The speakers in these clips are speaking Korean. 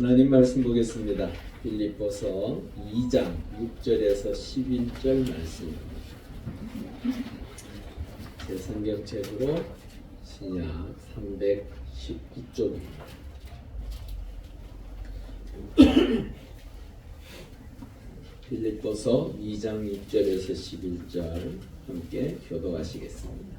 하나님 말씀 보겠습니다. 빌립보서 2장 6절에서 11절 말씀입니다. 제 성경책으로 신약 319쪽입니다. 빌립보서 2장 6절에서 11절 함께 교독하시겠습니다.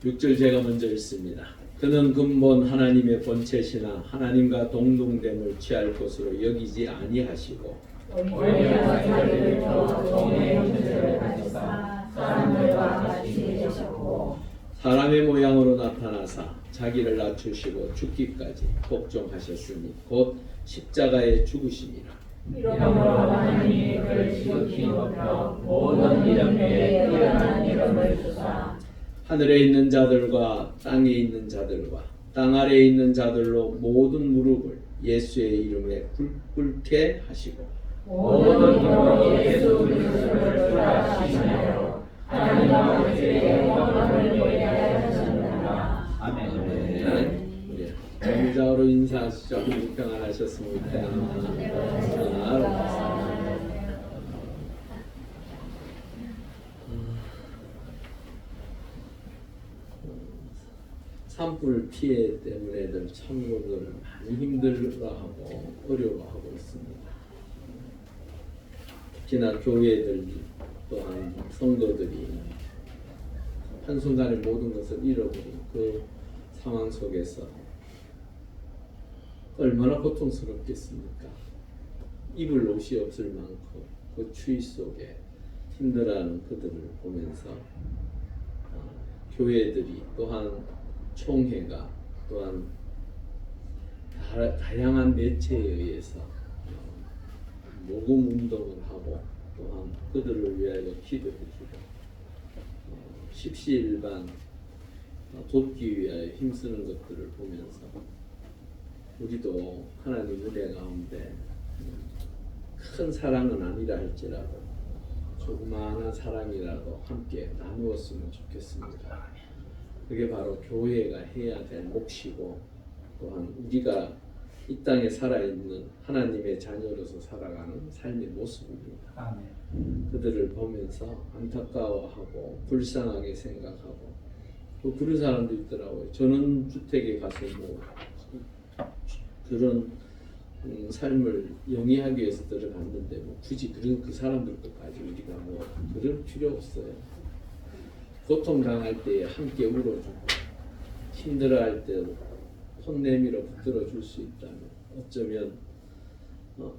6절 제가 먼저 읽습니다. 그는 근본 하나님의 본체시나 하나님과 동등됨을 취할 것으로 여기지 아니하시고 오히려 자기를 더 종의 형체를 가지사 사람들과 같이 되셨고 사람의 모양으로 나타나사 자기를 낮추시고 죽기까지 복종하셨으니 곧 십자가에 죽으심이라. 이러므로 하나님이 그를 지극히 높여 모든 이름 위에 뛰어난 이름을 주사 하늘에 있는 자들과 땅에 있는 자들과 땅 아래에 있는 자들로 모든 무릎을 예수의 이름에 꿇게 하시고 모든 힘으로 예수 그리스도를 부활하시며 하나님 아버지의 영광을 위하여 하셨느니라. 아멘. 우리 정자로 인사하시죠. 평안하셨습니까? 산불 피해 때문에들 참고들 많이 힘들어하고 어려워하고 있습니다. 특히나 교회들 또한 성도들이 한순간에 모든 것을 잃어버린 그 상황 속에서 얼마나 고통스럽겠습니까? 입을 옷이 없을 만큼 그 추위 속에 힘들어하는 그들을 보면서 교회들이 또한 총회가 또한 다양한 매체에 의해서 모금 운동을 하고 또한 그들을 위하여 기도해주고 십시일반 돕기 위하여 힘쓰는 것들을 보면서 우리도 하나님 은혜 가운데 큰 사랑은 아니라 할지라도 조그마한 사랑이라도 함께 나누었으면 좋겠습니다. 그게 바로 교회가 해야 될 몫이고 또한 우리가 이 땅에 살아있는 하나님의 자녀로서 살아가는 삶의 모습입니다. 아멘. 그들을 보면서 안타까워하고 불쌍하게 생각하고 또 그런 사람도 있더라고요. 저는 주택에 가서 뭐 그런 삶을 영위하기 위해서 들어갔는데 뭐 굳이 그 사람들까지 우리가 뭐 그럴 필요 없어요. 고통당할 때 함께 울어주고 힘들어할 때 손 내밀어 붙들어 줄 수 있다면 어쩌면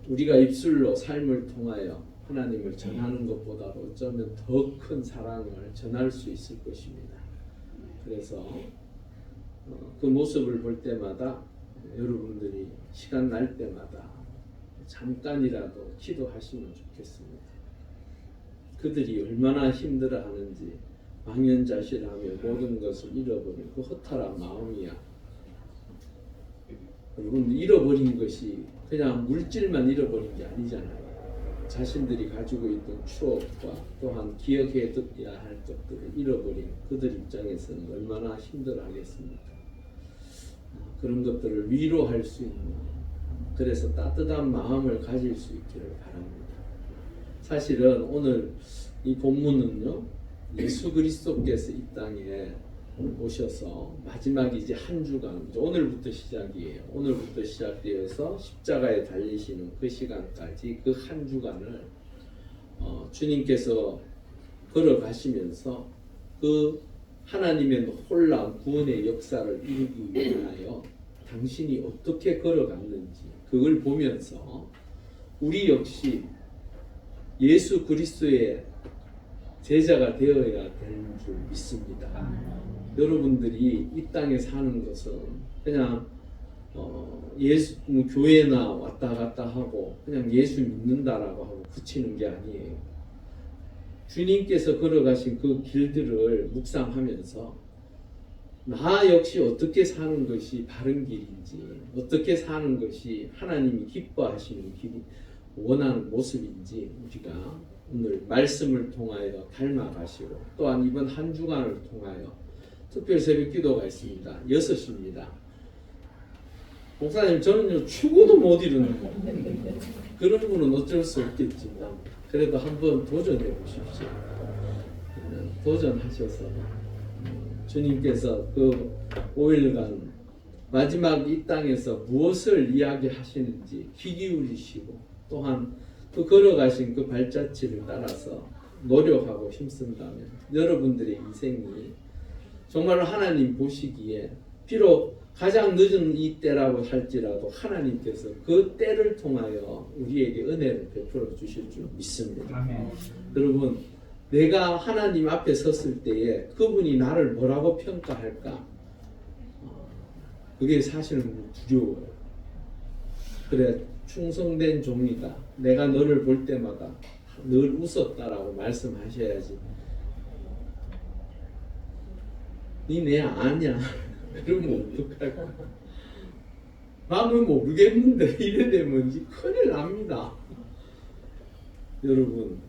우리가 입술로 삶을 통하여 하나님을 전하는 것보다도 어쩌면 더 큰 사랑을 전할 수 있을 것입니다. 그래서 그 모습을 볼 때마다 여러분들이 시간 날 때마다 잠깐이라도 기도하시면 좋겠습니다. 그들이 얼마나 힘들어하는지 망연자실하며 모든 것을 잃어버린 그 허탈한 마음이야. 여러분 잃어버린 것이 그냥 물질만 잃어버린 게 아니잖아요. 자신들이 가지고 있던 추억과 또한 기억해야 할 것들을 잃어버린 그들 입장에서는 얼마나 힘들어하겠습니까? 그런 것들을 위로할 수 있는 그래서 따뜻한 마음을 가질 수 있기를 바랍니다. 사실은 오늘 이 본문은요. 예수 그리스도께서 이 땅에 오셔서 마지막 이제 한 주간 오늘부터 시작이에요. 오늘부터 시작되어서 십자가에 달리시는 그 시간까지 그 한 주간을 주님께서 걸어가시면서 그 하나님의 놀라운 구원의 역사를 이루기 위하여 당신이 어떻게 걸어갔는지 그걸 보면서 우리 역시 예수 그리스도의 제자가 되어야 되는 줄 믿습니다. 여러분들이 이 땅에 사는 것은 그냥 예수 교회나 왔다 갔다 하고 그냥 예수 믿는다라고 하고 그치는 게 아니에요. 주님께서 걸어가신 그 길들을 묵상하면서 나 역시 어떻게 사는 것이 바른 길인지 어떻게 사는 것이 하나님이 기뻐하시는 길이 원하는 모습인지 우리가 오늘 말씀을 통하여 닮아가시고 또한 이번 한 주간을 통하여 특별 새벽 기도가 있습니다. 6시입니다. 목사님 저는요 축구도 못 이루는 거. 그런 분은 어쩔 수 없겠지만 그래도 한번 도전해 보십시오. 도전하셔서 주님께서 그 5일간 마지막 이 땅에서 무엇을 이야기하시는지 귀 기울이시고 또한 그 걸어가신 그 발자취를 따라서 노력하고 힘쓴다면 여러분들의 인생이 정말로 하나님 보시기에 비록 가장 늦은 이 때라고 할지라도 하나님께서 그 때를 통하여 우리에게 은혜를 베풀어 주실 줄 믿습니다. 아멘. 여러분, 내가 하나님 앞에 섰을 때에 그분이 나를 뭐라고 평가할까? 그게 사실은 두려워요. 그래, 충성된 종이다. 내가 너를 볼 때마다 늘 웃었다라고 말씀하셔야지. 니 내 아냐? 그러면 어떡할까? 나는 모르겠는데 이래 되면 큰일 납니다. 여러분,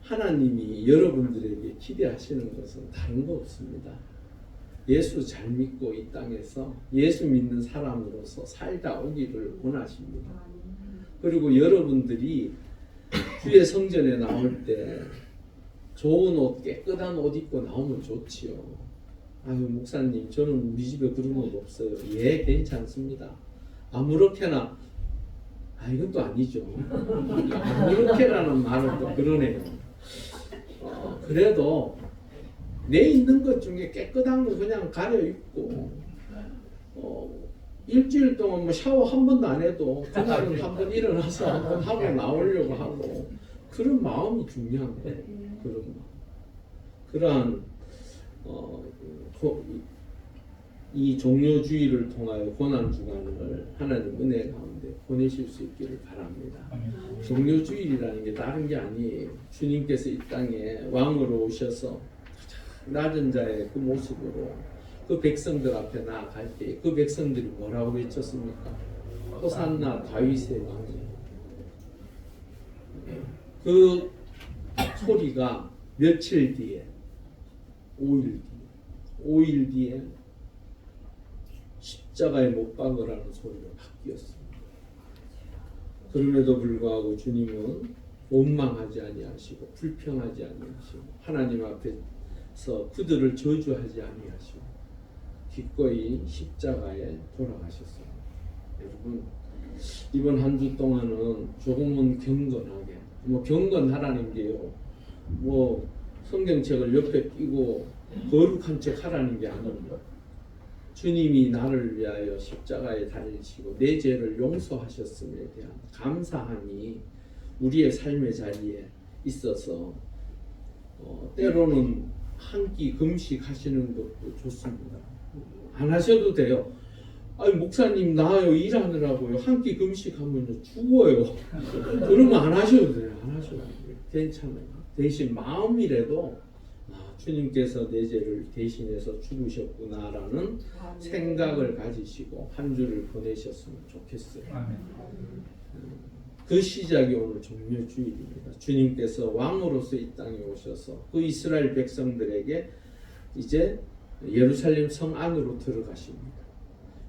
하나님이 여러분들에게 기대하시는 것은 다른 거 없습니다. 예수 잘 믿고 이 땅에서 예수 믿는 사람으로서 살다 오기를 원하십니다. 그리고 여러분들이 주의 성전에 나올 때 좋은 옷, 깨끗한 옷 입고 나오면 좋지요. 아유 목사님 저는 우리 집에 그런 옷 없어요. 예 괜찮습니다. 아무렇게나 이건 또 아니죠. 아무렇게라는 말은 또 그러네요. 그래도 내 있는 것 중에 깨끗한 거 그냥 가려 입고 일주일 동안 뭐 샤워 한 번도 안 해도 그날은 한 번 일어나서 한 번 하고 나오려고 하고 그런 마음이 중요한 거예요. 그런 마음. 그러한 이 종료주의를 통하여 고난주간을 하나님 은혜 가운데 보내실 수 있기를 바랍니다. 종료주일이라는 게 다른 게 아니에요. 주님께서 이 땅에 왕으로 오셔서 낮은 자의 그 모습으로 그 백성들 앞에 나아갈 때 그 백성들이 뭐라고 외쳤습니까? 호산나 다윗의 왕이. 그 소리가 며칠 뒤에 5일 뒤에 십자가에 못 박으라는 소리가 바뀌었습니다. 그럼에도 불구하고 주님은 원망하지 아니하시고 불평하지 아니하시고 하나님 앞에서 그들을 저주하지 아니하시고 기꺼이 십자가에 돌아가셨습니다. 여러분 이번 한 주 동안은 조금은 경건하게 경건하라는 게요 성경책을 옆에 끼고 거룩한 척 하라는 게 아닙니다. 주님이 나를 위하여 십자가에 달리시고 내 죄를 용서하셨음에 대한 감사함이 우리의 삶의 자리에 있어서 때로는 한 끼 금식하시는 것도 좋습니다. 안 하셔도 돼요. 목사님 나요 일하느라고요. 한 끼 금식하면 죽어요. 그러면 안 하셔도 돼요. 안 하셔도 돼요. 괜찮아요. 대신 마음이라도 주님께서 내 죄를 대신해서 죽으셨구나라는 생각을 가지시고 한 주를 보내셨으면 좋겠어요. 그 시작이 오늘 종료주일입니다. 주님께서 왕으로서 이 땅에 오셔서 그 이스라엘 백성들에게 이제 예루살렘 성 안으로 들어가십니다.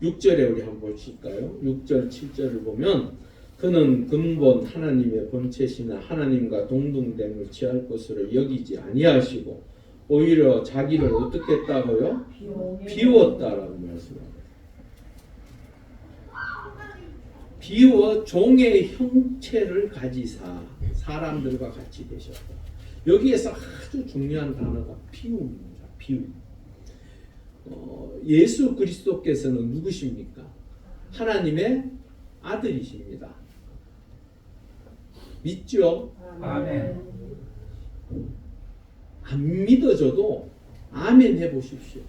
6절에 우리 한번 보실까요? 6절 7절을 보면 그는 근본 하나님의 본체시나 하나님과 동등됨을 취할 것으로 여기지 아니하시고 오히려 자기를 어떻게 했다고요? 비웠다라고 말씀합니다. 비워 종의 형체를 가지사 사람들과 같이 되셨다. 여기에서 아주 중요한 단어가 비움입니다. 비움. 예수 그리스도께서는 누구십니까? 하나님의 아들이십니다. 믿죠? 아멘. 안 믿어져도 아멘 해보십시오.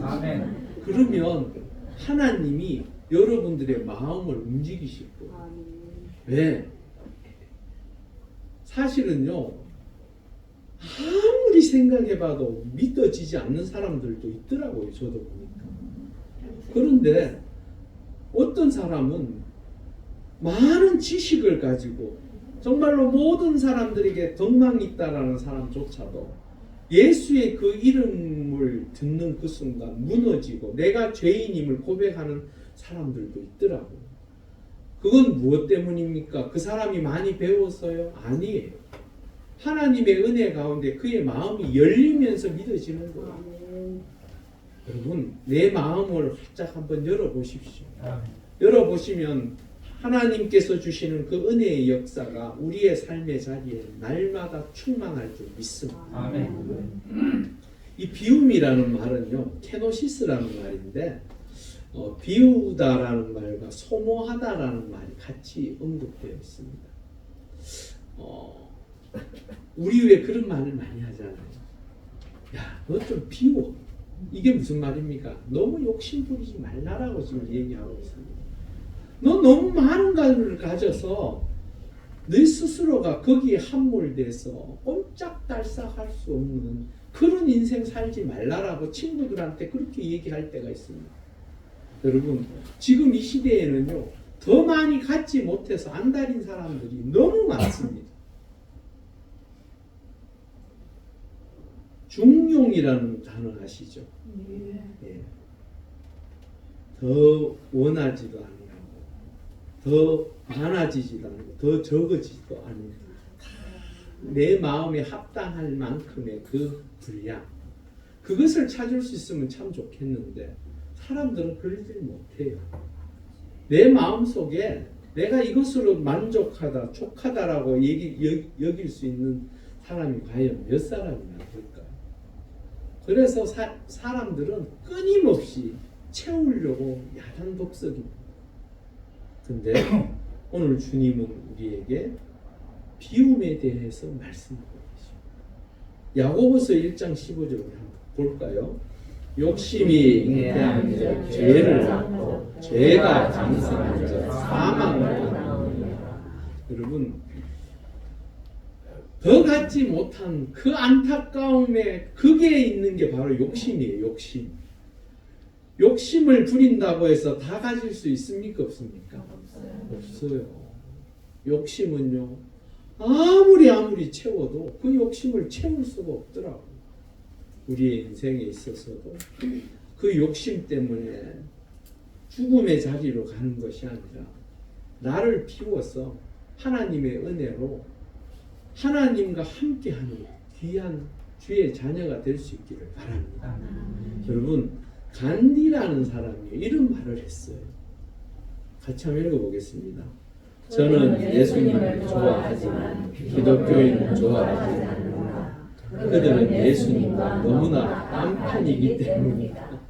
아멘. 그러면 하나님이 여러분들의 마음을 움직이실 거예요. 왜? 사실은요, 아무리 생각해봐도 믿어지지 않는 사람들도 있더라고요. 저도 보니까. 그런데 어떤 사람은 많은 지식을 가지고 정말로 모든 사람들에게 덕망이 있다라는 사람조차도 예수의 그 이름을 듣는 그 순간 무너지고 내가 죄인임을 고백하는 사람들도 있더라고요. 그건 무엇 때문입니까? 그 사람이 많이 배워서요? 아니에요. 하나님의 은혜 가운데 그의 마음이 열리면서 믿어지는 거예요. 여러분, 내 마음을 활짝 한번 열어보십시오. 열어보시면 하나님께서 주시는 그 은혜의 역사가 우리의 삶의 자리에 날마다 충만할 줄 믿습니다. 아멘. 이 비움이라는 말은요, 케노시스라는 말인데 비우다라는 말과 소모하다라는 말이 같이 언급되어 있습니다. 우리 왜 그런 말을 많이 하잖아요. 야, 너 좀 비워. 이게 무슨 말입니까? 너무 욕심 부리지 말라라고 지금 얘기하고 있습니다. 너 너무 많은 것을 가져서 너 스스로가 거기에 함몰돼서 꼼짝달싹할 수 없는 그런 인생 살지 말라라고 친구들한테 그렇게 얘기할 때가 있습니다. 여러분, 지금 이 시대에는요, 더 많이 갖지 못해서 안달인 사람들이 너무 많습니다. 중용이라는 단어 아시죠? 예. 더 원하지도 아니하고 더 많아지지도 않고 더 적어지지도 않고 내 마음에 합당할 만큼의 그 분량, 그것을 찾을 수 있으면 참 좋겠는데 사람들은 그러질 못해요. 내 마음속에 내가 이것으로 만족하다, 족하다라고 여길 수 있는 사람이 과연 몇 사람이나 될까요? 그래서 사람들은 끊임없이 채우려고 야단 독석입니다. 근데 오늘 주님은 우리에게 비움에 대해서 말씀하고 계십니다. 야고보서 1장 15절을 한번 볼까요? 욕심이 잉태한 자 죄를 낳고 죄가 장성한 자 사망을 낳느니라. 여러분, 더 갖지 못한 그 안타까움에 그게 있는 게 바로 욕심이에요. 욕심. 욕심을 부린다고 해서 다 가질 수 있습니까? 없습니까? 없어요. 욕심은요, 아무리 채워도 그 욕심을 채울 수가 없더라고요. 우리의 인생에 있어서도 그 욕심 때문에 죽음의 자리로 가는 것이 아니라 나를 비워서 하나님의 은혜로 하나님과 함께하는 귀한 주의 자녀가 될 수 있기를 바랍니다. 여러분, 간디라는 사람이 이런 말을 했어요. 같이 한번 읽어보겠습니다. 저는 예수님을 좋아하지만 기독교인을 좋아하지 않는다. 그들은 예수님과 너무나 딴판이기 때문이다.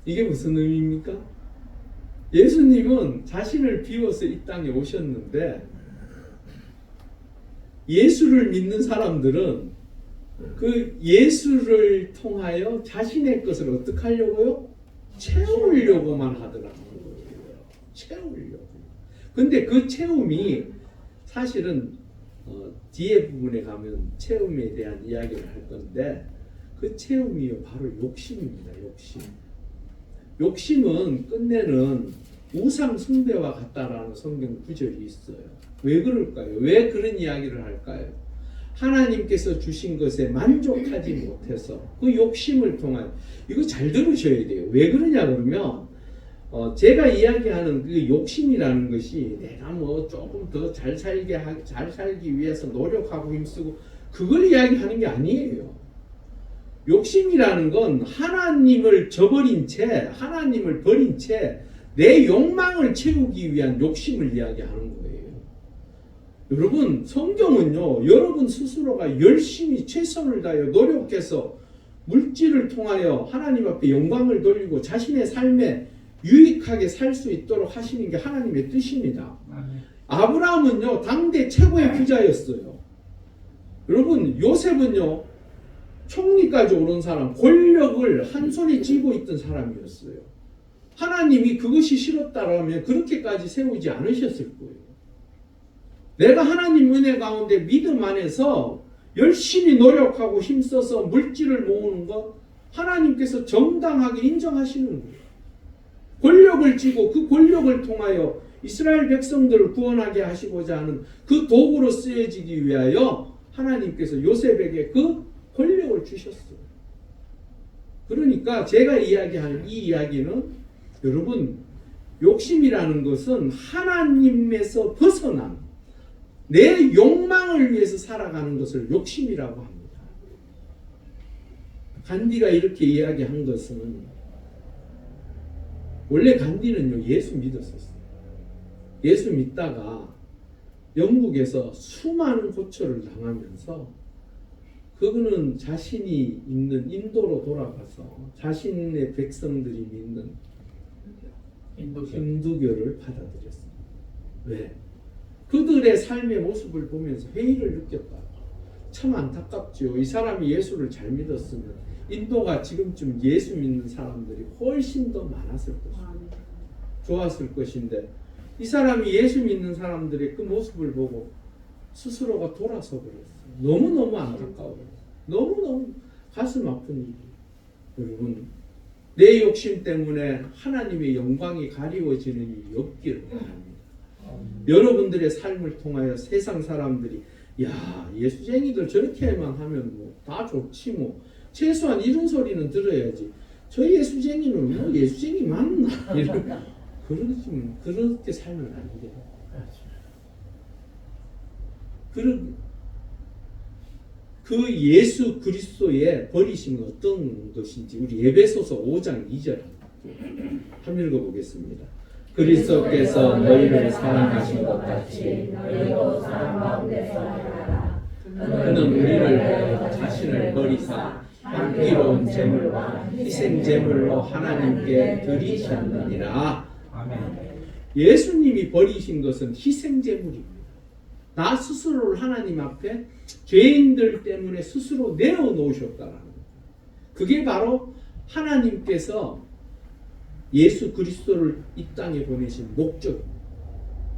이게 무슨 의미입니까? 예수님은 자신을 비워서 이 땅에 오셨는데 예수를 믿는 사람들은 그 예수를 통하여 자신의 것을 어떻게 하려고요? 채우려고만 하더라고요. 채우려고. 근데 그 채움이 사실은 뒤에 부분에 가면 채움에 대한 이야기를 할 건데 그 채움이 바로 욕심입니다. 욕심. 욕심은 끝내는 우상 숭배와 같다라는 성경 구절이 있어요. 왜 그럴까요? 왜 그런 이야기를 할까요? 하나님께서 주신 것에 만족하지 못해서 그 욕심을 통한, 이거 잘 들으셔야 돼요. 왜 그러냐 그러면 제가 이야기하는 그 욕심이라는 것이 내가 뭐 조금 더 잘 살기 위해서 노력하고 힘쓰고 그걸 이야기하는 게 아니에요. 욕심이라는 건 하나님을 저버린 채, 하나님을 버린 채 내 욕망을 채우기 위한 욕심을 이야기하는 거예요. 여러분, 성경은요, 여러분 스스로가 열심히 최선을 다하여 노력해서 물질을 통하여 하나님 앞에 영광을 돌리고 자신의 삶에 유익하게 살 수 있도록 하시는 게 하나님의 뜻입니다. 아브라함은요, 당대 최고의 부자였어요. 여러분, 요셉은요, 총리까지 오른 사람, 권력을 한 손에 쥐고 있던 사람이었어요. 하나님이 그것이 싫었다라면 그렇게까지 세우지 않으셨을 거예요. 내가 하나님 은혜 가운데 믿음 안에서 열심히 노력하고 힘써서 물질을 모으는 것 하나님께서 정당하게 인정하시는 거예요. 권력을 쥐고 그 권력을 통하여 이스라엘 백성들을 구원하게 하시고자 하는 그 도구로 쓰여지기 위하여 하나님께서 요셉에게 그 권력을 주셨어요. 그러니까 제가 이야기하는 이 이야기는 여러분, 욕심이라는 것은 하나님에서 벗어난 내 욕망을 위해서 살아가는 것을 욕심이라고 합니다. 간디가 이렇게 이야기한 것은, 원래 간디는요 예수 믿었었어요. 예수 믿다가 영국에서 수많은 고초를 당하면서 그분은 자신이 있는 인도로 돌아가서 자신의 백성들이 믿는 힌두교를 받아들였어요. 왜? 그들의 삶의 모습을 보면서 회의를 느꼈다. 참 안타깝죠. 이 사람이 예수를 잘 믿었으면 인도가 지금쯤 예수 믿는 사람들이 훨씬 더 많았을 것이고 좋았을 것인데, 이 사람이 예수 믿는 사람들의 그 모습을 보고 스스로가 돌아서 버렸어요. 너무너무 안타까워요. 너무너무 가슴 아픈 일이에요. 여러분, 내 욕심 때문에 하나님의 영광이 가리워지는 일이 없기를 바랍니다. 여러분들의 삶을 통하여 세상 사람들이 야, 예수쟁이들 저렇게만 하면 뭐 다 좋지 뭐, 최소한 이런 소리는 들어야지, 저 예수쟁이는 뭐 예수쟁이 맞나 이런, 그렇게 살면 안 돼요. 그 예수 그리스도의 버리심은 어떤 것인지 우리 에베소서 5장 2절 한번 읽어보겠습니다. 그리스도께서 너희를 사랑하신 것 같이 너희도 사랑 가운데서 살아라. 그는 우리를 위하여 자신을 버리사 향기로운 제물과 희생 제물로 하나님께 드리셨느니라. 예수님이 버리신 것은 희생 제물입니다. 나 스스로를 하나님 앞에 죄인들 때문에 스스로 내어놓으셨다라는 거예요. 그게 바로 하나님께서 예수 그리스도를 이 땅에 보내신 목적입니다.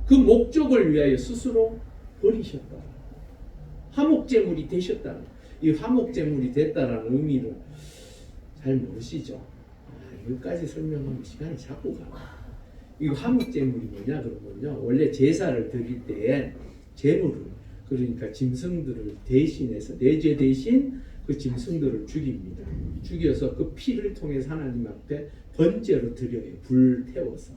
그 목적을 위하여 스스로 버리셨다. 화목제물이 되셨다는, 이 화목제물이 됐다라는 의미를 잘 모르시죠? 여기까지 설명하면 시간이 자꾸 가. 이 화목제물이 뭐냐 그러면요, 원래 제사를 드릴 때에 제물을, 그러니까 짐승들을 대신해서 내 죄 대신 그 짐승들을 죽입니다. 죽여서 그 피를 통해서 하나님 앞에 번제로 드려요. 불 태워서.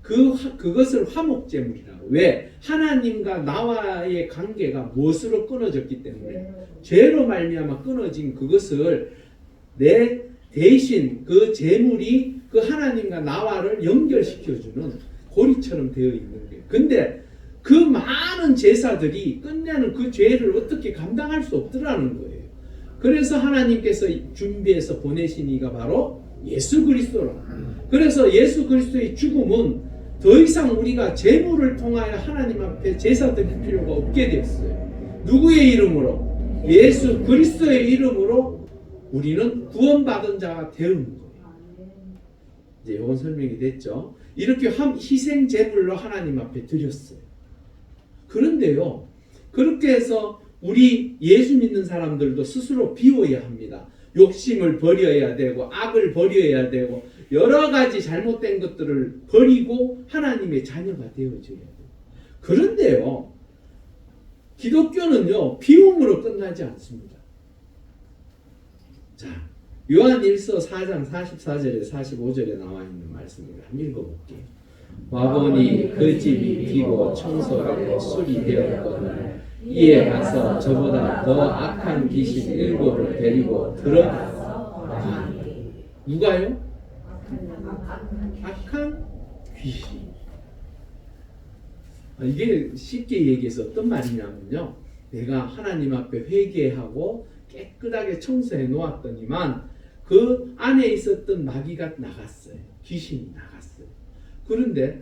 그것을 화목제물이라고. 왜? 하나님과 나와의 관계가 무엇으로 끊어졌기 때문에, 죄로 말미암아 끊어진 그것을 내 대신 그 제물이 그 하나님과 나와를 연결시켜주는 고리처럼 되어 있는 거예요. 근데 그 많은 제사들이 끝내는 그 죄를 어떻게 감당할 수 없더라는 거예요. 그래서 하나님께서 준비해서 보내신 이가 바로 예수 그리스도라. 그래서 예수 그리스도의 죽음은 더 이상 우리가 제물을 통하여 하나님 앞에 제사 드릴 필요가 없게 됐어요. 누구의 이름으로? 예수 그리스도의 이름으로 우리는 구원받은 자가 되는 거예요. 이제 이건 설명이 됐죠. 이렇게 희생 제물로 하나님 앞에 드렸어요. 그런데요, 그렇게 해서 우리 예수 믿는 사람들도 스스로 비워야 합니다. 욕심을 버려야 되고, 악을 버려야 되고, 여러 가지 잘못된 것들을 버리고 하나님의 자녀가 되어줘야 돼요. 그런데요, 기독교는요, 비움으로 끝나지 않습니다. 자, 요한일서 4장 44절에 45절에 나와 있는 말씀을 한번 읽어볼게요. 와보니 그 집이 비고 청소하고 술이 되었거늘 이에 가서 저보다 더 악한 귀신 7을 데리고 들어가서. 누가요? 악한 귀신. 이게 쉽게 얘기해서 어떤 말이냐면요, 내가 하나님 앞에 회개하고 깨끗하게 청소해 놓았더니만 그 안에 있었던 마귀가 나갔어요. 귀신이 나갔어요. 그런데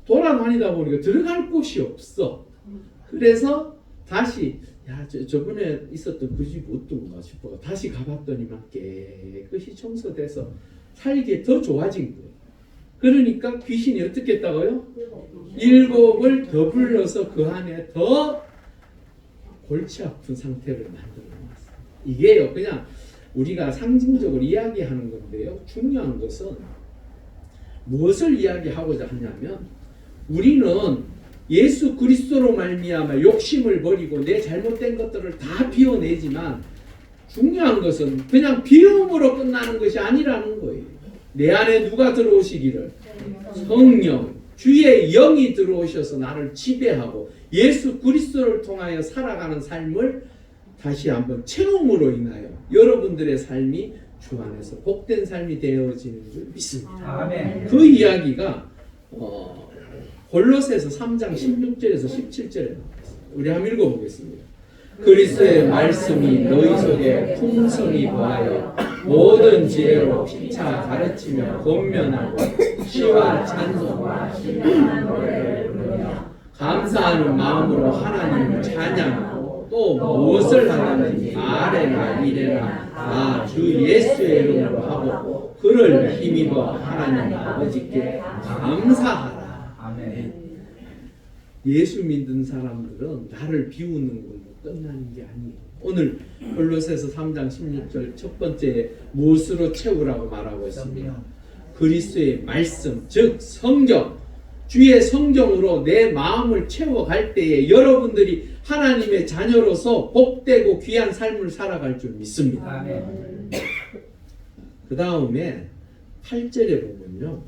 돌아다니다 보니까 들어갈 곳이 없어. 그래서 다시 저번에 있었던 그 집 어떤가 싶어 다시 가봤더니만 깨끗이 청소돼서 살기에 더 좋아진 거예요. 그러니까 귀신이 어떻게 했다고요? 7을 더 불러서 그 안에 더 골치 아픈 상태를 만들어 놨어요. 이게요, 그냥 우리가 상징적으로 이야기하는 건데요, 중요한 것은 무엇을 이야기하고자 하냐면, 우리는 예수 그리스도로 말미암아 욕심을 버리고 내 잘못된 것들을 다 비워내지만, 중요한 것은 그냥 비움으로 끝나는 것이 아니라는 거예요. 내 안에 누가 들어오시기를? 성령, 주의 영이 들어오셔서 나를 지배하고 예수 그리스도를 통하여 살아가는 삶을 다시 한번 체험으로 인하여 여러분들의 삶이 주 안에서 복된 삶이 되어지는 줄 믿습니다. 아멘. 그 이야기가 골로새서 3장 16절에서 17절에 나와있습니다. 우리 한번 읽어보겠습니다. 그리스도의 말씀이 너희 속에 풍성히 거하여 모든 지혜로 피차 가르치며 권면하고 시와 찬송과 신령한 노래를 부르며 감사하는 마음으로 하나님을 찬양하고 또 무엇을 하든지 말에나 일에나 다 주 예수의 이름으로 하고 그를 힘입어 하나님 아버지께 감사하라. 아멘. 예수 믿는 사람들은 나를 비우는 걸로 끝나는 게 아니에요. 오늘 골로새서 3장 16절 첫 번째 무엇으로 채우라고 말하고 있습니다. 그리스도의 말씀, 즉 성경, 주의 성경으로 내 마음을 채워갈 때에 여러분들이 하나님의 자녀로서 복되고 귀한 삶을 살아갈 줄 믿습니다. 아멘. 그 다음에 8절에 보면요,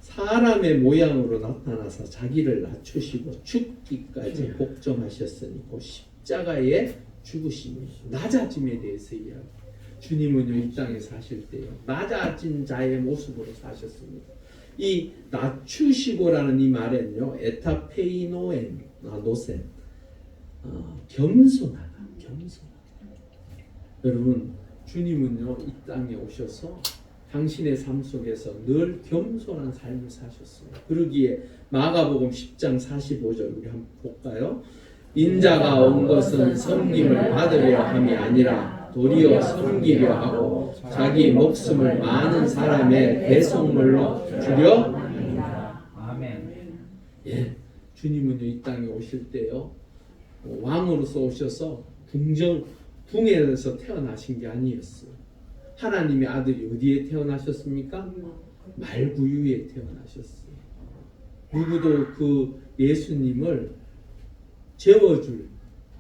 사람의 모양으로 나타나서 자기를 낮추시고 죽기까지 복종하셨으니 그 십자가에 죽으심이 낮아짐에 대해서 이야기. 주님은요 이 땅에 사실 때요 낮아진 자의 모습으로 사셨습니다. 이 낮추시고라는 이 말은요 에타페이노엔 노센 겸손하다, 겸손하다. 여러분 주님은요 이 땅에 오셔서 당신의 삶 속에서 늘 겸손한 삶을 사셨습니다. 그러기에 마가복음 10장 45절 우리 한번 볼까요? 인자가 온 것은 섬김을 받으려 함이 아니라 도리어 섬기려 하고 자기 목숨을 많은 사람의 대속물로 주려 합니다. 아멘. 예, 주님은요 이 땅에 오실 때요 왕으로서 오셔서 궁에서 태어나신 게 아니었어요. 하나님의 아들이 어디에 태어나셨습니까? 말구유에 태어나셨어요. 누구도 그 예수님을 재워줄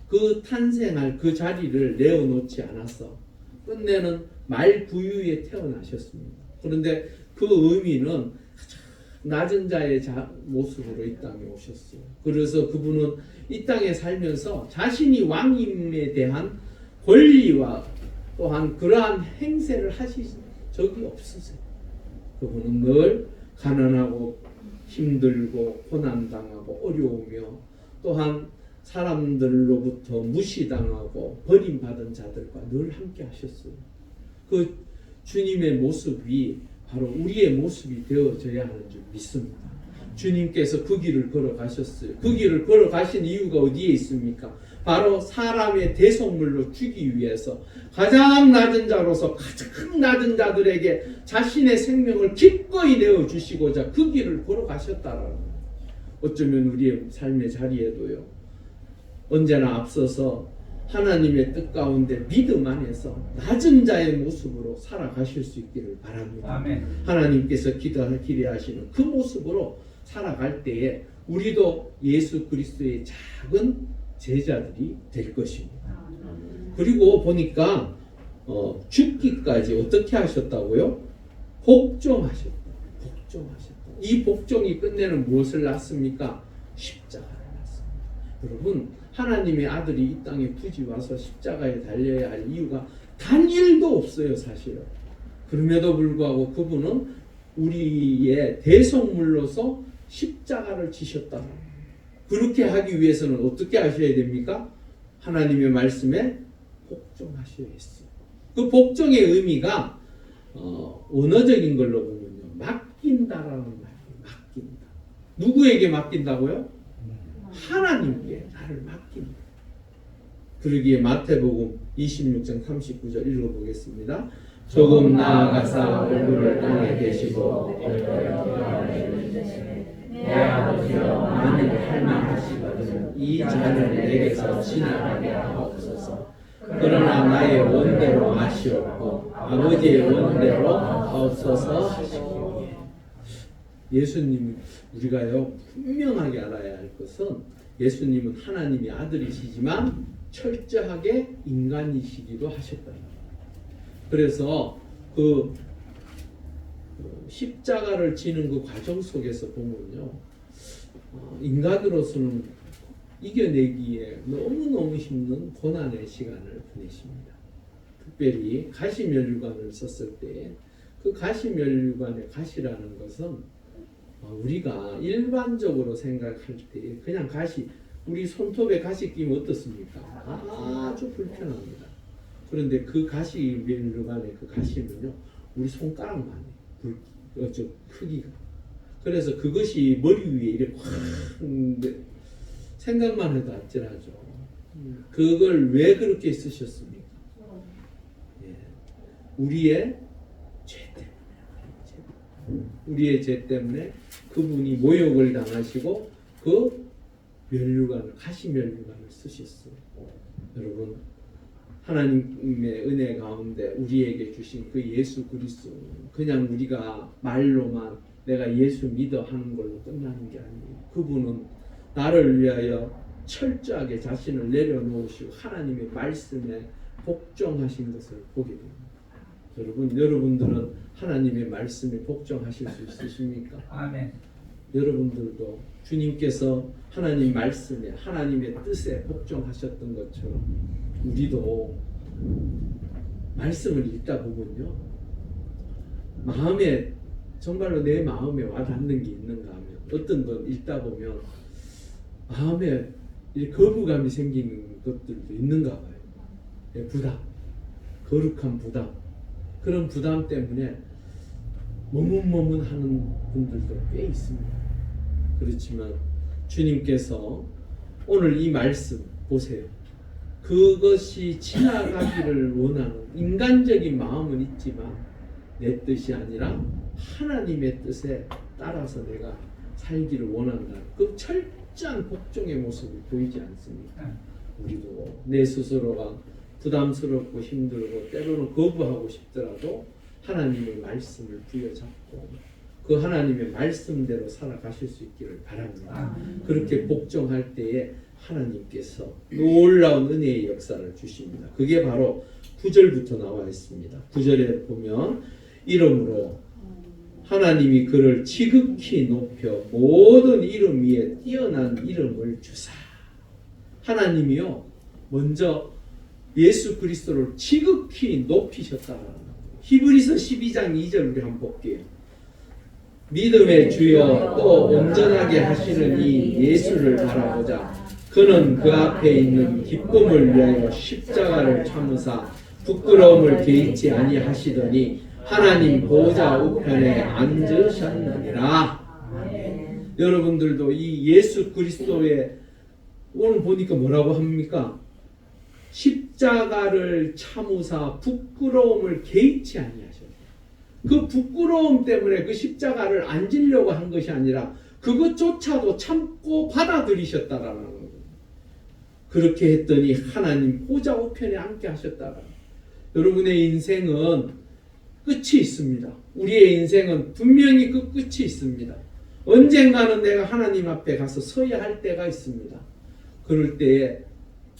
그 탄생할 그 자리를 내어놓지 않았어. 끝내는 말구유에 태어나셨습니다. 그런데 그 의미는 낮은 자의 모습으로 이 땅에 오셨어요. 그래서 그분은 이 땅에 살면서 자신이 왕임에 대한 권리와 또한 그러한 행세를 하신 적이 없으세요. 그분은 늘 가난하고 힘들고 고난당하고 어려우며 또한 사람들로부터 무시당하고 버림받은 자들과 늘 함께 하셨어요. 그 주님의 모습이 바로 우리의 모습이 되어져야 하는 줄 믿습니다. 주님께서 그 길을 걸어가셨어요. 그 길을 걸어가신 이유가 어디에 있습니까? 바로 사람의 대속물로 주기 위해서 가장 낮은 자로서 가장 낮은 자들에게 자신의 생명을 기꺼이 내어주시고자 그 길을 걸어가셨다라는 거예요. 어쩌면 우리의 삶의 자리에도요 언제나 앞서서 하나님의 뜻 가운데 믿음 안에서 낮은 자의 모습으로 살아가실 수 있기를 바랍니다. 아멘. 하나님께서 기대하시는 그 모습으로 살아갈 때에 우리도 예수 그리스도의 작은 제자들이 될 것입니다. 그리고 보니까 죽기까지 어떻게 하셨다고요? 복종하셨다. 복종하셨다. 이 복종이 끝내는 무엇을 낳습니까? 십자가를 낳습니다. 여러분 하나님의 아들이 이 땅에 굳이 와서 십자가에 달려야 할 이유가 단 1도 없어요 사실은. 그럼에도 불구하고 그분은 우리의 대속물로서 십자가를 지셨다. 그렇게 하기 위해서는 어떻게 하셔야 됩니까? 하나님의 말씀에 복종하셔야 했어요. 그 복종의 의미가 언어적인 걸로 보면요 맡긴다라는 말이에요. 맡긴다. 누구에게 맡긴다고요? 하나님께 나를 맡긴다. 그러기에 마태복음 26장 39절 읽어보겠습니다. 조금 나아가사 얼굴을 땅에 대시고 내 아버지여 만일 할만하시거든 이 잔을 내게서 지나가게 하옵소서. 그러나 나의 원대로 마시옵고 아버지의 원대로 하옵소서 하시기에. 예수님 우리가요 분명하게 알아야 할 것은 예수님은 하나님의 아들이시지만 철저하게 인간이시기도 하셨다. 그래서 그 십자가를 지는 그 과정 속에서 보면요, 인간으로서는 이겨내기에 너무너무 힘든 고난의 시간을 보내십니다. 특별히 가시면류관을 썼을 때 그 가시면류관의 가시라는 것은 우리가 일반적으로 생각할 때 그냥 가시, 우리 손톱에 가시 끼면 어떻습니까? 아주 불편합니다. 그런데 그 가시면류관의 그 가시는요, 우리 손가락만 해요. 크기가. 그래서 그것이 머리 위에 이렇게 확 생각만 해도 아찔하죠. 그걸 왜 그렇게 쓰셨습니까? 예. 우리의 죄 때문에, 우리의 죄 때문에 그분이 모욕을 당하시고 그 면류관을, 가시면류관을 쓰셨어요. 여러분, 하나님의 은혜 가운데 우리에게 주신 그 예수 그리스도, 그냥 우리가 말로만 내가 예수 믿어 하는 걸로 끝나는 게 아니에요. 그분은 나를 위하여 철저하게 자신을 내려놓으시고 하나님의 말씀에 복종하신 것을 보게 됩니다. 여러분, 여러분들은 하나님의 말씀에 복종하실 수 있으십니까? 아멘. 여러분들도 주님께서 하나님 말씀에, 하나님의 뜻에 복종하셨던 것처럼 우리도 말씀을 읽다 보면요, 마음에, 정말로 내 마음에 와닿는 게 있는가 하면, 어떤 건 읽다 보면 마음에 거부감이 생기는 것들도 있는가 봐요. 부담, 거룩한 부담, 그런 부담 때문에 머뭇머뭇하는 분들도 꽤 있습니다. 그렇지만 주님께서 오늘 이 말씀 보세요. 그것이 지나가기를 원하는 인간적인 마음은 있지만 내 뜻이 아니라 하나님의 뜻에 따라서 내가 살기를 원한다. 그 철저한 복종의 모습을 보이지 않습니까? 우리도 내 스스로가 부담스럽고 힘들고 때로는 거부하고 싶더라도 하나님의 말씀을 부여잡고 그 하나님의 말씀대로 살아가실 수 있기를 바랍니다. 그렇게 복종할 때에 하나님께서 놀라운 은혜의 역사를 주십니다. 그게 바로 9절부터 나와 있습니다. 9절에 보면 이름으로 하나님이 그를 지극히 높여 모든 이름 위에 뛰어난 이름을 주사. 하나님이요, 먼저 예수 그리스도를 지극히 높이셨다. 히브리서 12장 2절 우리 한번 볼게요. 믿음의 주여 또 온전하게 하시는 이 예수를 바라보자. 그는 그 앞에 있는 기쁨을 위하여 십자가를 참으사 부끄러움을 개의치 아니하시더니 하나님 보좌 우편에 앉으셨느니라. 여러분들도 이 예수 그리스도의, 오늘 보니까 뭐라고 합니까? 십자가를 참으사 부끄러움을 개의치 아니하셨다. 그 부끄러움 때문에 그 십자가를 안 지려고 한 것이 아니라 그것조차도 참고 받아들이셨다라는 거예요. 그렇게 했더니 하나님 보좌 우편에 앉게 하셨다라는 거예요. 여러분의 인생은 끝이 있습니다. 우리의 인생은 분명히 그 끝이 있습니다. 언젠가는 내가 하나님 앞에 가서 서야 할 때가 있습니다. 그럴 때에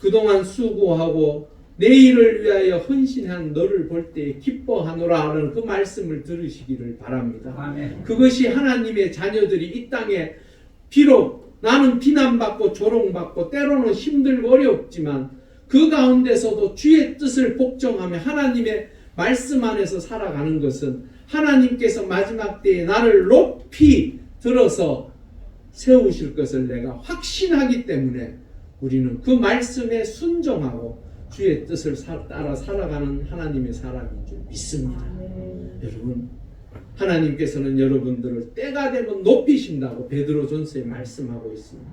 그동안 수고하고 내일을 위하여 헌신한 너를 볼 때에 기뻐하노라 하는 그 말씀을 들으시기를 바랍니다. 아멘. 그것이 하나님의 자녀들이 이 땅에 비록 나는 비난받고 조롱받고 때로는 힘들고 어렵지만 그 가운데서도 주의 뜻을 복종하며 하나님의 말씀 안에서 살아가는 것은 하나님께서 마지막 때에 나를 높이 들어서 세우실 것을 내가 확신하기 때문에 우리는 그 말씀에 순종하고 주의 뜻을 따라 살아가는 하나님의 사람인 줄 믿습니다. 여러분, 하나님께서는 여러분들을 때가 되면 높이신다고 베드로전서에 말씀하고 있습니다.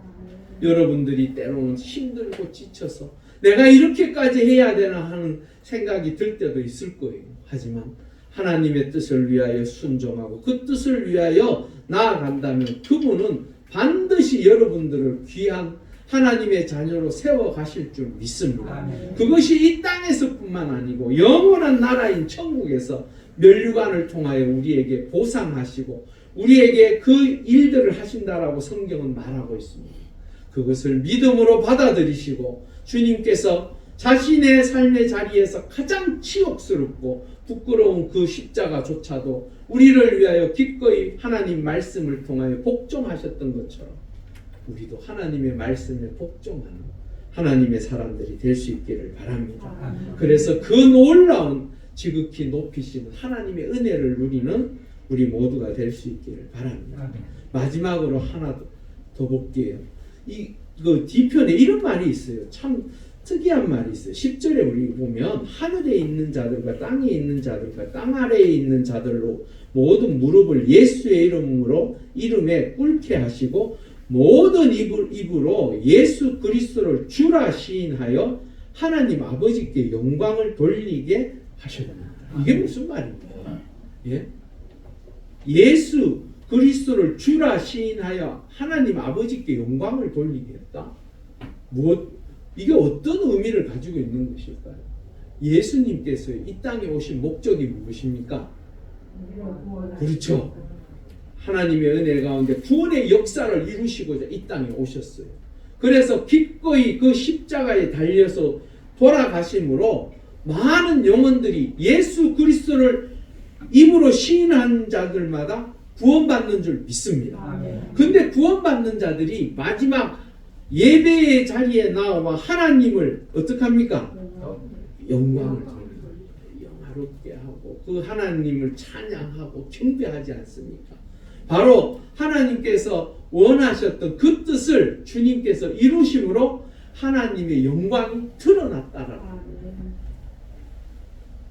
여러분들이 때로는 힘들고 지쳐서 내가 이렇게까지 해야 되나 하는 생각이 들 때도 있을 거예요. 하지만 하나님의 뜻을 위하여 순종하고 그 뜻을 위하여 나아간다면 그분은 반드시 여러분들을 귀한 하나님의 자녀로 세워가실 줄 믿습니다. 그것이 이 땅에서뿐만 아니고 영원한 나라인 천국에서 면류관을 통하여 우리에게 보상하시고 우리에게 그 일들을 하신다라고 성경은 말하고 있습니다. 그것을 믿음으로 받아들이시고 주님께서 자신의 삶의 자리에서 가장 치욕스럽고 부끄러운 그 십자가조차도 우리를 위하여 기꺼이 하나님 말씀을 통하여 복종하셨던 것처럼 우리도 하나님의 말씀에 복종하는 하나님의 사람들이 될 수 있기를 바랍니다. 그래서 그 놀라운 지극히 높이시는 하나님의 은혜를 누리는 우리 모두가 될 수 있기를 바랍니다. 마지막으로 하나 더 볼게요. 그 뒤편에 이런 말이 있어요. 참 특이한 말이 있어요. 10절에 우리 보면 하늘에 있는 자들과 땅에 있는 자들과 땅 아래에 있는 자들로 모든 무릎을 예수의 이름에 꿇게 하시고 모든 입으로 예수 그리스도를 주라 시인하여 하나님 아버지께 영광을 돌리게 하셨습니다. 이게 무슨 말입니까? 예? 예수 그리스도를 주라 시인하여 하나님 아버지께 영광을 돌리게 했다? 이게 어떤 의미를 가지고 있는 것일까요? 예수님께서 이 땅에 오신 목적이 무엇입니까? 그렇죠. 하나님의 은혜 가운데 구원의 역사를 이루시고자 이 땅에 오셨어요. 그래서 기꺼이 그 십자가에 달려서 돌아가심으로 많은 영혼들이 예수 그리스도를 입으로 시인한 자들마다 구원받는 줄 믿습니다. 근데 구원받는 자들이 마지막 예배의 자리에 나와 하나님을 어떻게 합니까? 영광을 영화롭게 하고 그 하나님을 찬양하고 경배하지 않습니까? 바로 하나님께서 원하셨던 그 뜻을 주님께서 이루심으로 하나님의 영광이 드러났다라는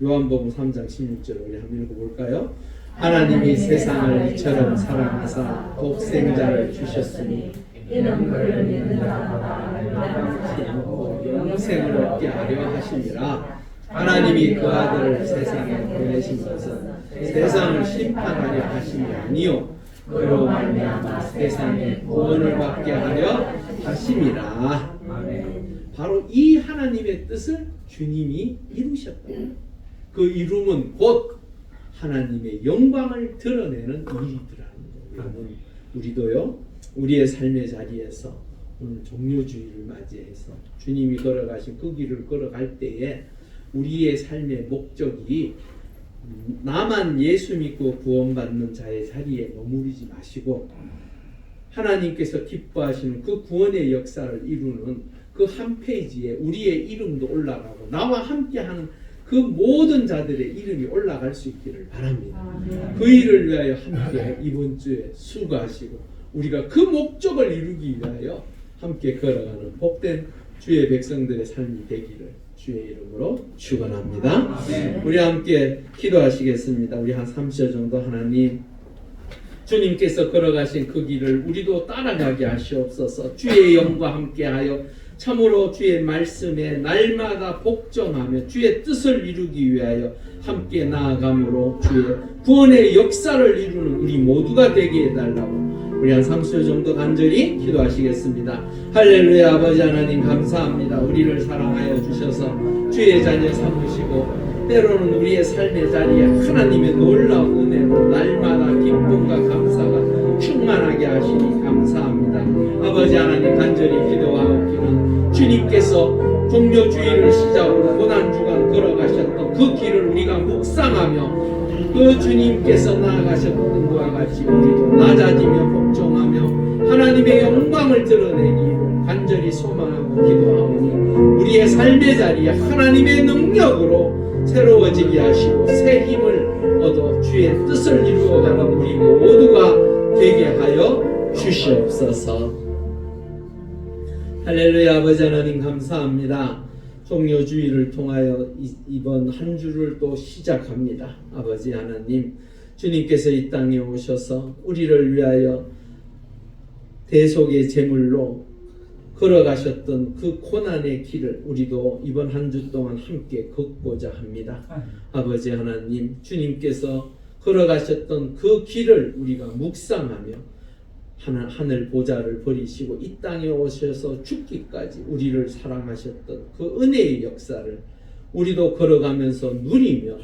요한복음 3장 16절을 우리 한번 읽어볼까요? 하나님이 세상을 이처럼 사랑하사 독생자를 주셨으니 이는 그를 믿는 자마다 멸망치 않고 영생을 얻게 하려 하심이라. 하나님이 그 아들을 세상에 보내신 것은 세상을 심판하려 하심이 아니요 그로 말미암아 세상에 구원을 받게 하려 하심이라. 바로 이 하나님의 뜻을 주님이 이루셨다. 그 이름은 곧 하나님의 영광을 드러내는 일이더라는 거예요. 여러분, 우리도요 우리의 삶의 자리에서 오늘 종료주의를 맞이해서 주님이 걸어가신 그 길을 걸어갈 때에 우리의 삶의 목적이 나만 예수 믿고 구원받는 자의 자리에 머무르지 마시고 하나님께서 기뻐하시는 그 구원의 역사를 이루는 그 한 페이지에 우리의 이름도 올라가고 나와 함께하는 그 모든 자들의 이름이 올라갈 수 있기를 바랍니다. 그 일을 위하여 함께 이번 주에 수고하시고 우리가 그 목적을 이루기 위하여 함께 걸어가는 복된 주의 백성들의 삶이 되기를 주의 이름으로 축원합니다. 우리 함께 기도하시겠습니다. 우리 한 30초 정도 하나님 주님께서 걸어가신 그 길을 우리도 따라가게 하시옵소서. 주의 영과 함께하여 참으로 주의 말씀에 날마다 복종하며 주의 뜻을 이루기 위하여 함께 나아감으로 주의 구원의 역사를 이루는 우리 모두가 되게 해달라고 우리 한 30초 정도 간절히 기도하시겠습니다. 할렐루야. 아버지 하나님 감사합니다. 우리를 사랑하여 주셔서 주의 자녀 삼으시고 때로는 우리의 삶의 자리에 하나님의 놀라운 은혜로 날마다 기쁨과 감사가 충만하게 하시니 감사합니다. 아버지 하나님 간절히 기도하옵기는 주님께서 종료주의를 시작으로 고난주간 걸어가셨던 그 길을 우리가 묵상하며 그 주님께서 나아가셨던 것과 같이 우리도 낮아지며 복종하며 하나님의 영광을 드러내기를 간절히 소망하고 기도하오니 우리의 삶의 자리에 하나님의 능력으로 새로워지게 하시고 새 힘을 얻어 주의 뜻을 이루어가는 우리 모두가 되게 하여 주시옵소서. 할렐루야. 아버지 하나님 감사합니다. 종료주의를 통하여 이번 한 주를 또 시작합니다. 아버지 하나님 주님께서 이 땅에 오셔서 우리를 위하여 대속의 제물로 걸어가셨던 그 고난의 길을 우리도 이번 한 주 동안 함께 걷고자 합니다. 아버지 하나님 주님께서 걸어가셨던 그 길을 우리가 묵상하며 하늘 보좌를 버리시고 이 땅에 오셔서 죽기까지 우리를 사랑하셨던 그 은혜의 역사를 우리도 걸어가면서 누리며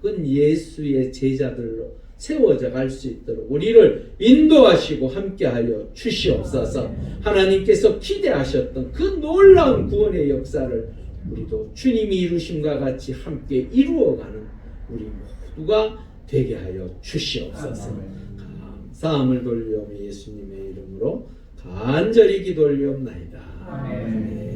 작은 예수의 제자들로 세워져 갈 수 있도록 우리를 인도하시고 함께하여 주시옵소서. 하나님께서 기대하셨던 그 놀라운 구원의 역사를 우리도 주님이 이루심과 같이 함께 이루어가는 우리 모두가 되게 하여 주시옵소서. 감사함을 돌리오며 예수님의 이름으로 간절히 기도 올리옵나이다. 아멘.